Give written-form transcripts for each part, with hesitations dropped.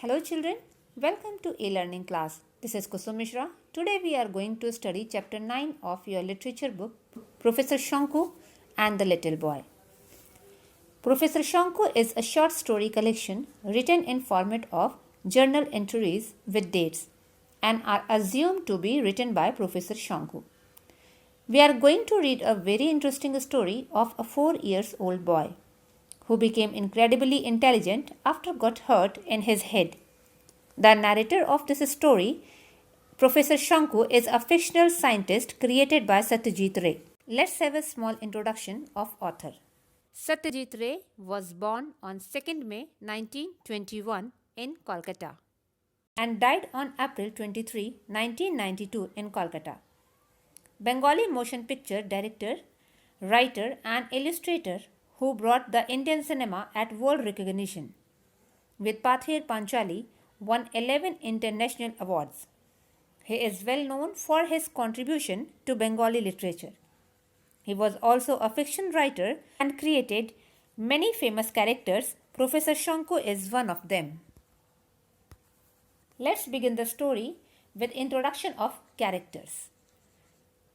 Hello children, welcome to e-learning class. This is Kusum Mishra. Today we are going to study chapter 9 of your literature book Professor Shanku and the Little Boy. Professor Shanku is a short story collection written in format of journal entries with dates and are assumed to be written by Professor Shanku. We are going to read a very interesting story of a 4 years old boy who became incredibly intelligent after got hurt in his head. The narrator of this story, Professor Shanku, is a fictional scientist created by Satyajit Ray. Let's have a small introduction of author. Satyajit Ray was born on 2nd May 1921 in Kolkata and died on April 23, 1992 in Kolkata. Bengali motion picture director, writer and illustrator who brought the Indian cinema at world recognition. With Pather Panchali, won 11 international awards. He is well known for his contribution to Bengali literature. He was also a fiction writer and created many famous characters. Professor Shanku is one of them. Let's begin the story with introduction of characters.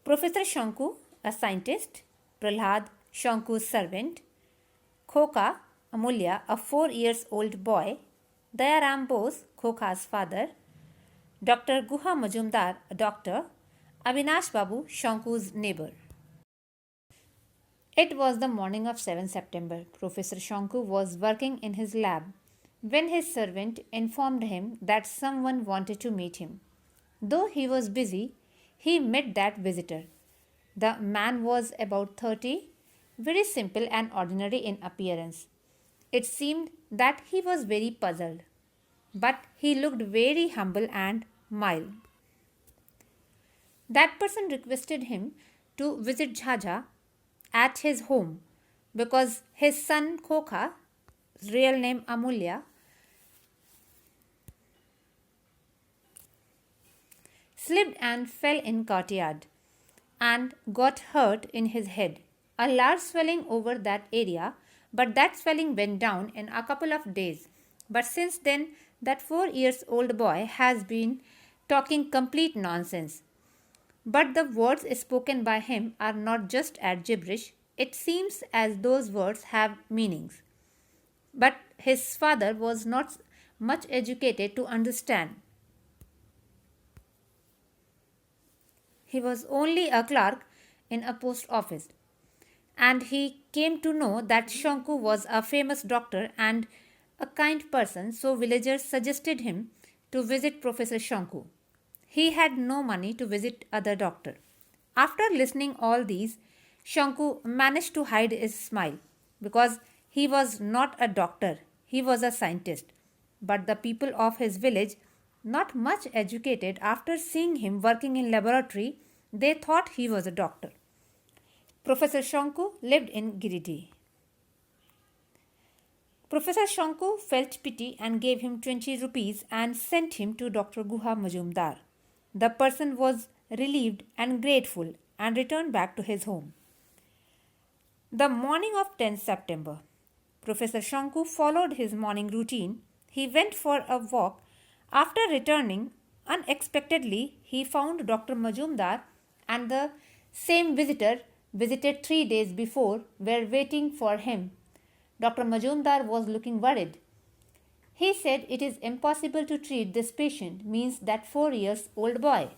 Professor Shanku, a scientist, Prahlad, Shanku's servant, Khoka, Amulya, a 4 years old boy, Dayaram Bose, Khoka's father, Dr. Guha Majumdar, a doctor, Avinash Babu, Shanku's neighbor. It was the morning of 7 September. Professor Shanku was working in his lab when his servant informed him that someone wanted to meet him. Though he was busy, he met that visitor. The man was about 30, very simple and ordinary in appearance. It seemed that he was very puzzled, but he looked very humble and mild. That person requested him to visit Jhaja at his home because his son Khoka, real name Amulya, slipped and fell in courtyard and got hurt in his head. A large swelling over that area, but that swelling went down in a couple of days. But since then, that 4 years old boy has been talking complete nonsense. But the words spoken by him are not just at gibberish. It seems as those words have meanings. But his father was not much educated to understand. He was only a clerk in a post office. And he came to know that Shanku was a famous doctor and a kind person, so villagers suggested him to visit Professor Shanku. He had no money to visit other doctor. After listening all these, Shanku managed to hide his smile because he was not a doctor, he was a scientist. But the people of his village, not much educated, after seeing him working in laboratory, they thought he was a doctor. Professor Shanku lived in Giridih. Professor Shanku felt pity and gave him 20 rupees and sent him to Dr. Guha Majumdar. The person was relieved and grateful and returned back to his home. The morning of 10 September, Professor Shanku followed his morning routine. He went for a walk. After returning, unexpectedly, he found Dr. Majumdar and the same visitor visited 3 days before were waiting for him. Dr. Majumdar was looking worried. He said it is impossible to treat this patient, means that 4 years old boy.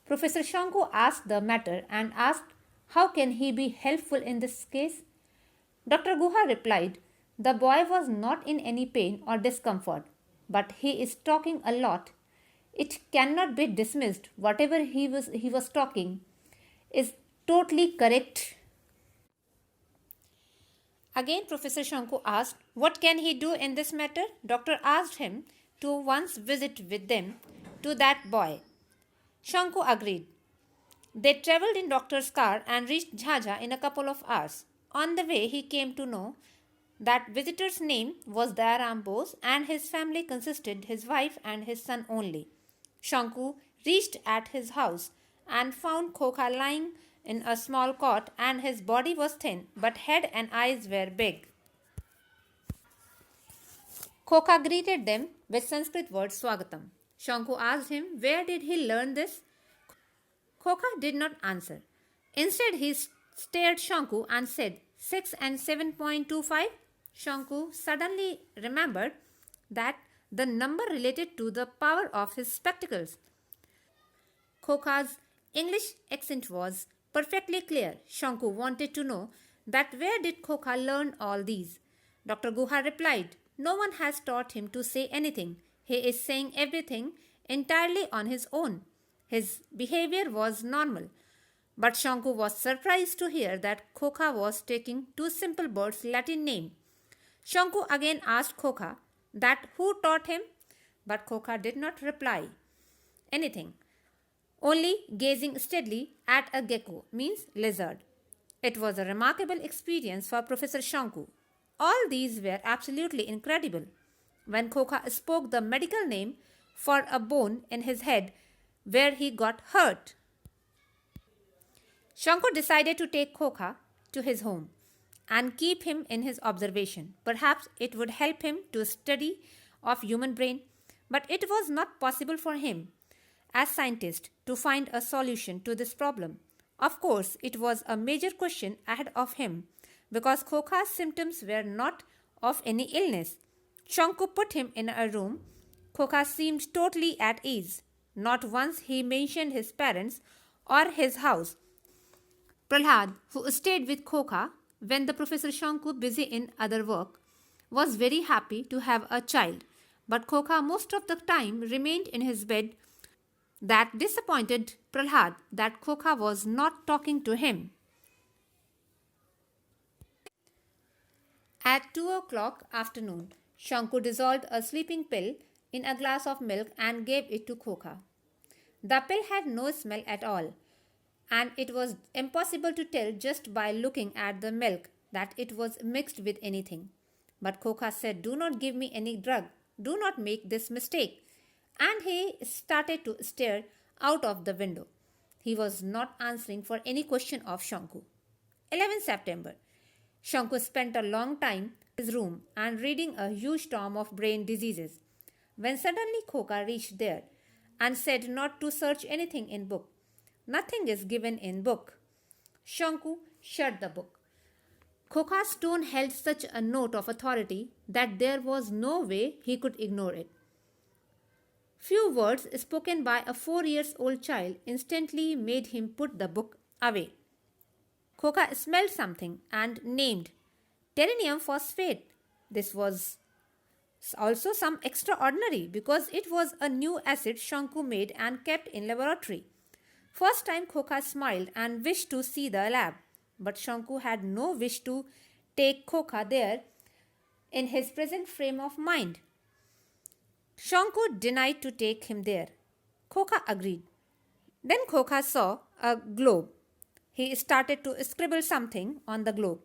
Professor Shanku asked the matter and asked how can he be helpful in this case. Dr. Guha replied, the boy was not in any pain or discomfort, but he is talking a lot. It cannot be dismissed. Whatever he was talking is totally correct. Again, Professor Shanku asked, what can he do in this matter? Doctor asked him to once visit with them to that boy. Shanku agreed. They travelled in doctor's car and reached Jhaja in a couple of hours. On the way, he came to know that visitor's name was Dayaram Bose and his family consisted his wife and his son only. Shanku reached at his house and found Khoka lying in a small cot and his body was thin but head and eyes were big. Khoka greeted them with Sanskrit word Swagatam. Shanku asked him where did he learn this. Khokha did not answer. Instead, he stared Shanku and said 6 and 7.25. Shanku suddenly remembered that the number related to the power of his spectacles. Khokha's English accent was perfectly clear. Shanku wanted to know that where did Khokha learn all these. Dr. Guha replied, no one has taught him to say anything. He is saying everything entirely on his own. His behavior was normal. But Shanku was surprised to hear that Khokha was taking two simple birds' Latin name. Shanku again asked Khokha that who taught him, but Khokha did not reply anything, only gazing steadily at a gecko, means lizard. It was a remarkable experience for Professor Shanku. All these were absolutely incredible. When Khokha spoke the medical name for a bone in his head where he got hurt, Shanku decided to take Khokha to his home and keep him in his observation. Perhaps it would help him to study of human brain, but it was not possible for him as scientist to find a solution to this problem. Of course, it was a major question ahead of him because Khokha's symptoms were not of any illness. Shanku put him in a room. Khokha seemed totally at ease. Not once he mentioned his parents or his house. Prahlad, who stayed with Khokha when the Professor Shanku busy in other work, was very happy to have a child. But Khokha most of the time remained in his bed. That disappointed Prahlad that Khokha was not talking to him. At 2 o'clock afternoon, Shanku dissolved a sleeping pill in a glass of milk and gave it to Khokha. The pill had no smell at all, and it was impossible to tell just by looking at the milk that it was mixed with anything. But Khokha said, do not give me any drug. Do not make this mistake. And he started to stare out of the window. He was not answering for any question of Shanku. 11 September. Shanku spent a long time in his room and reading a huge tome of brain diseases. When suddenly Khokha reached there and said not to search anything in book. Nothing is given in book. Shanku shut the book. Khokha's tone held such a note of authority that there was no way he could ignore it. Few words spoken by a 4-year-old child instantly made him put the book away. Khokha smelled something and named Terinium phosphate. This was also some extraordinary because it was a new acid Shanku made and kept in laboratory. First time Khokha smiled and wished to see the lab, but Shanku had no wish to take Khokha there in his present frame of mind. Shanku denied to take him there. Khokha agreed. Then Khokha saw a globe. He started to scribble something on the globe.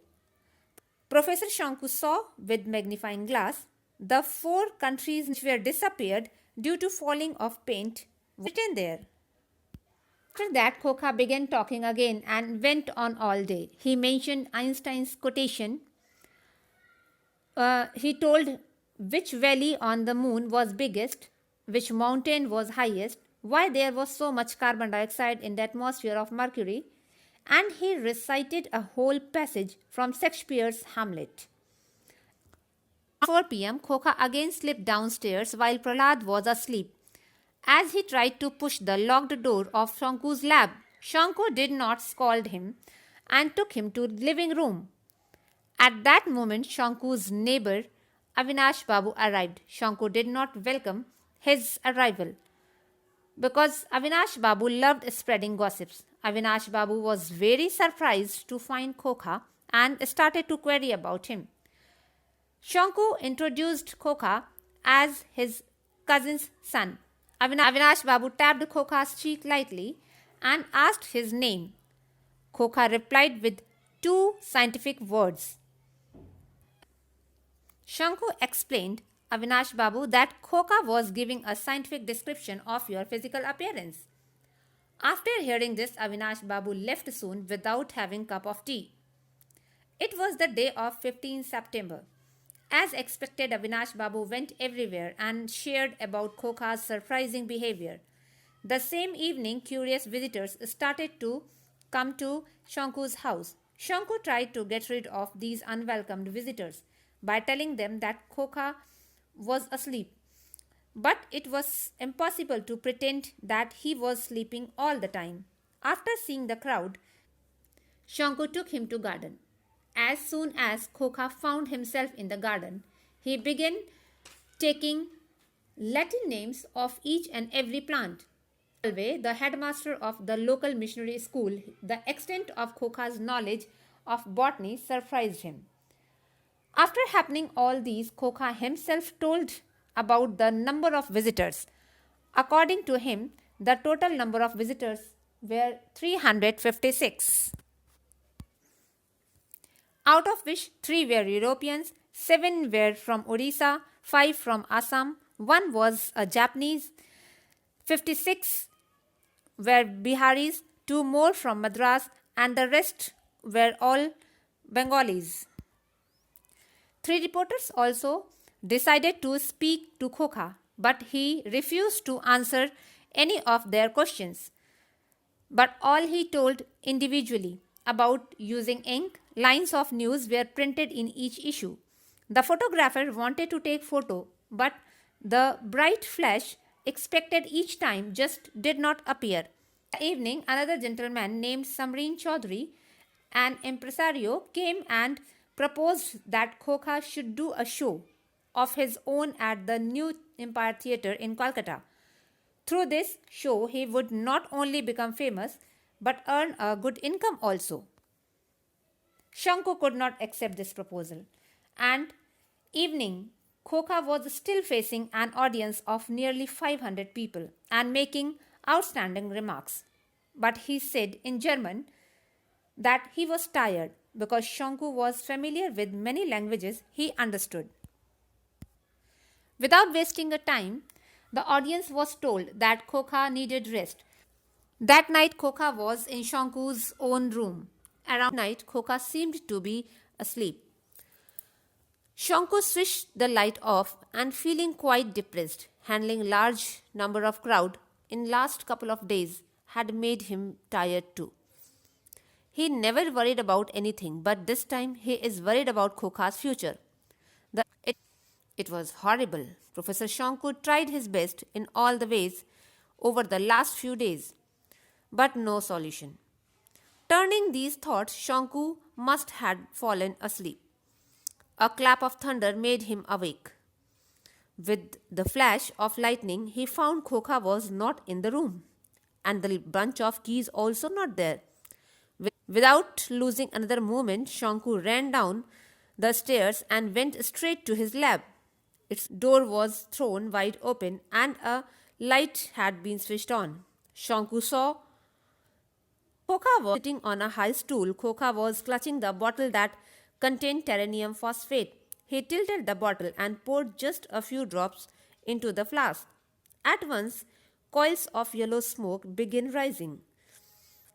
Professor Shanku saw with magnifying glass the 4 countries which were disappeared due to falling of paint written there. After that, Khokha began talking again and went on all day. He mentioned Einstein's quotation. He told which valley on the moon was biggest, which mountain was highest, why there was so much carbon dioxide in the atmosphere of Mercury, and he recited a whole passage from Shakespeare's Hamlet. At 4 p.m., Khokha again slipped downstairs while Prahlad was asleep. As he tried to push the locked door of Shanku's lab, Shanku did not scold him and took him to the living room. At that moment, Shanku's neighbor Avinash Babu arrived. Shanku did not welcome his arrival because Avinash Babu loved spreading gossips. Avinash Babu was very surprised to find Khokha and started to query about him. Shanku introduced Khokha as his cousin's son. Avinash Babu tapped Khokha's cheek lightly and asked his name. Khokha replied with 2 scientific words. Shanku explained Avinash Babu that Khokha was giving a scientific description of your physical appearance. After hearing this, Avinash Babu left soon without having a cup of tea. It was the day of 15 September. As expected, Avinash Babu went everywhere and shared about Khokha's surprising behavior. The same evening, curious visitors started to come to Shanku's house. Shanku tried to get rid of these unwelcomed visitors by telling them that Khokha was asleep. But it was impossible to pretend that he was sleeping all the time. After seeing the crowd, Shanku took him to garden. As soon as Khokha found himself in the garden, he began taking Latin names of each and every plant. The headmaster of the local missionary school, the extent of Khokha's knowledge of botany surprised him. After happening all these, Khokha himself told about the number of visitors. According to him, the total number of visitors were 356, out of which 3 were Europeans, 7 were from Odisha, 5 from Assam, 1 was a Japanese, 56 were Biharis, 2 more from Madras, and the rest were all Bengalis. 3 reporters also decided to speak to Khokha, but he refused to answer any of their questions. But all he told individually about using ink, lines of news were printed in each issue. The photographer wanted to take photo, but the bright flash expected each time just did not appear. That evening, another gentleman named Samreen Chaudhary, an impresario, came and proposed that Khokha should do a show of his own at the New Empire Theatre in Kolkata. Through this show, he would not only become famous but earn a good income also. Shanku could not accept this proposal, and evening, Khokha was still facing an audience of nearly 500 people and making outstanding remarks. But he said in German that he was tired because Shanku was familiar with many languages he understood. Without wasting a time, the audience was told that Khokha needed rest. That night, Khokha was in Shanku's own room. Around night, Khokha seemed to be asleep. Shanku switched the light off and feeling quite depressed, handling large number of crowd in last couple of days had made him tired too. He never worried about anything, but this time he is worried about Khokha's future. It was horrible. Professor Shanku tried his best in all the ways over the last few days, but no solution. Turning these thoughts, Shanku must have fallen asleep. A clap of thunder made him awake. With the flash of lightning, he found Khokha was not in the room, and the bunch of keys also not there. Without losing another moment, Shanku ran down the stairs and went straight to his lab. Its door was thrown wide open and a light had been switched on. Shanku saw Khokha was sitting on a high stool. Khokha was clutching the bottle that contained terranium phosphate. He tilted the bottle and poured just a few drops into the flask. At once, coils of yellow smoke began rising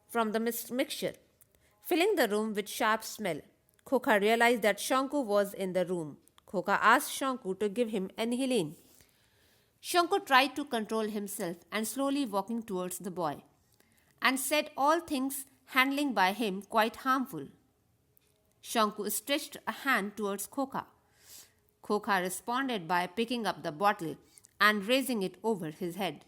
from the mixture, filling the room with sharp smell. Khokha realized that Shanku was in the room. Khokha asked Shanku to give him aniline. Shanku tried to control himself and slowly walking towards the boy, and said all things handling by him quite harmful. Shanku stretched a hand towards Khokha. Khokha responded by picking up the bottle and raising it over his head.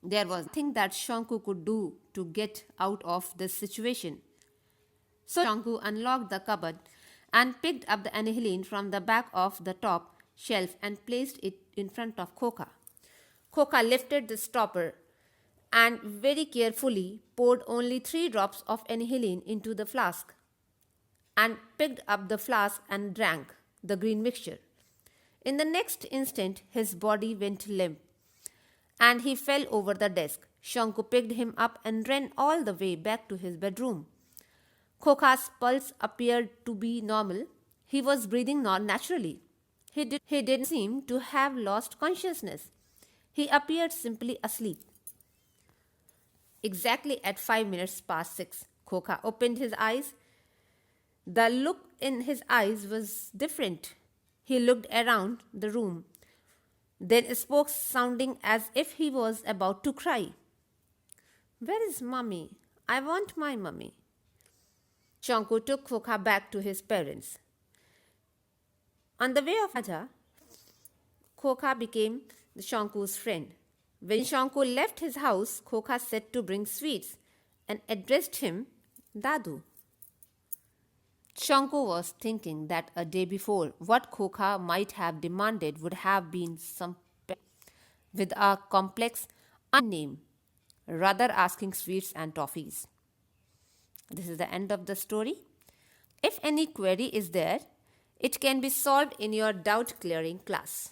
There was nothing that Shanku could do to get out of this situation. So Shanku unlocked the cupboard and picked up the aniline from the back of the top shelf and placed it in front of Khokha. Khokha lifted the stopper and very carefully poured only 3 drops of aniline into the flask and picked up the flask and drank the green mixture. In the next instant, his body went limp and he fell over the desk. Shanku picked him up and ran all the way back to his bedroom. Khokha's pulse appeared to be normal. He was breathing naturally. He didn't seem to have lost consciousness. He appeared simply asleep. Exactly at 5 minutes past 6, Khokha opened his eyes. The look in his eyes was different. He looked around the room, then spoke, sounding as if he was about to cry. Where is mummy? I want my mummy. Shanku took Khokha back to his parents. On the way of Raja, Khokha became the Shanku's friend. When Shanku left his house, Khokha said to bring sweets and addressed him Dadu. Shanku was thinking that a day before, what Khokha might have demanded would have been some pet with a complex name, rather asking sweets and toffees. This is the end of the story. If any query is there, it can be solved in your doubt clearing class.